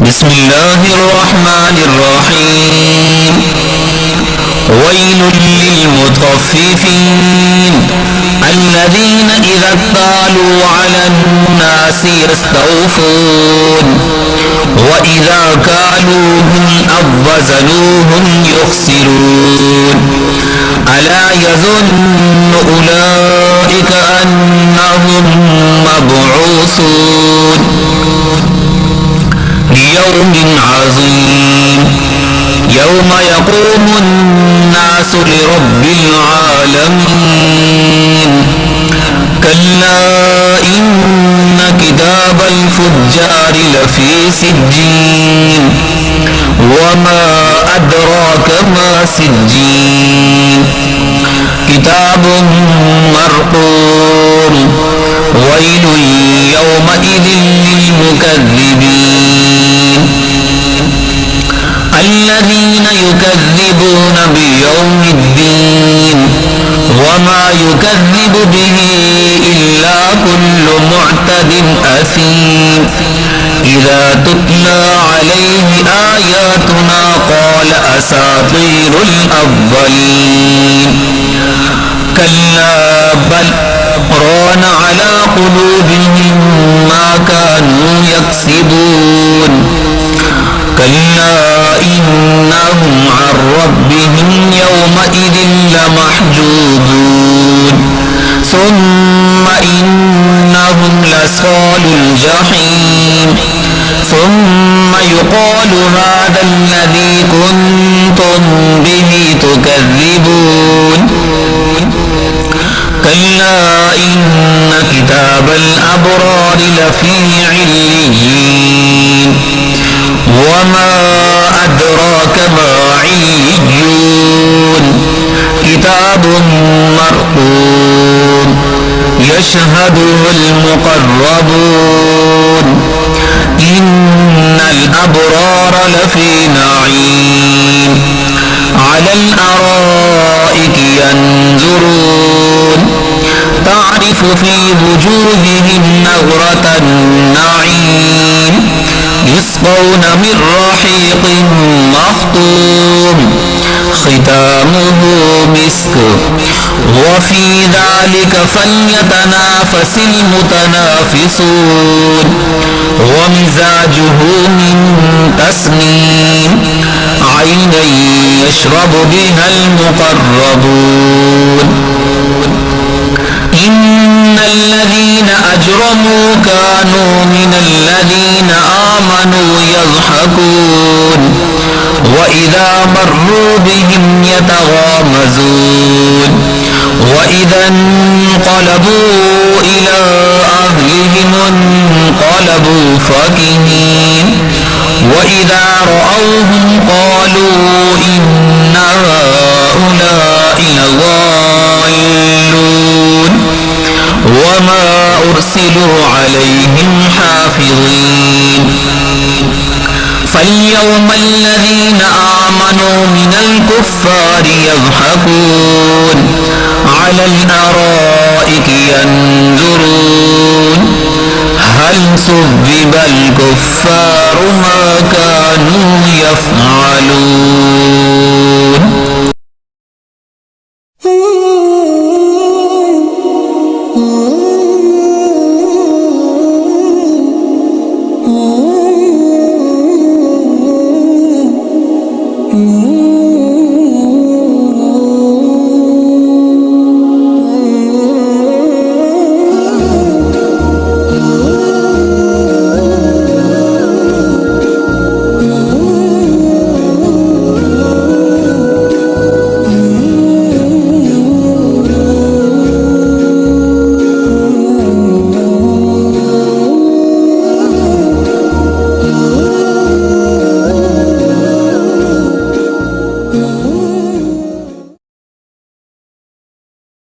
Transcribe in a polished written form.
بسم الله الرحمن الرحيم ويل للمطففين الذين إذا اكتالوا على الناس يستوفون وإذا كالوهم أو وزنوهم يخسرون ألا يظن أولئك أنهم مبعوثون ليوم عظيم يوم يقوم الناس لرب العالمين كلا إن كتاب الفجار لفي سجين وما أدراك ما سجين كتاب مرقوم ويل يومئذ للمكذبين الذين يكذبون بيوم الدين وما يكذب به إلا كل معتد أثيم إذا تتلى عليه آياتنا قال أساطير الأولين كلا بل ران على قلوبهم ما كانوا يكسبون كلا إنهم عن ربهم يومئذ لمحجوبون ثم إنهم لصال الجحيم ثم يقال هذا الذي كنتم به تكذبون كلا إن كتاب الأبرار لفي عليين وما أدراك ما عليون كتاب مرقوم يشهده المقربون إن الأبرار لفي نعيم على الأرائك ينظرون تعرف في وجوههم نظرة النعيم يسقون من رحيق مختوم ختامه مسك وفي ذلك فليتنافس المتنافسون ومزاجه من تسنيم عينا يشرب بها المقربون إن الذين أجرموا كانوا من الذين آمنوا يضحكون وإذا مروا بهم يتغامزون وإذا انقلبوا إلى أهلهم انقلبوا فكهين وإذا رأوهم قالوا إن هؤلاء لضالون وما أرسلوا عليهم حافظين فاليوم الذين آمنوا من الكفار يضحكون على الأرائك ينظرون هل ثوب الكفار ما كانوا يفعلون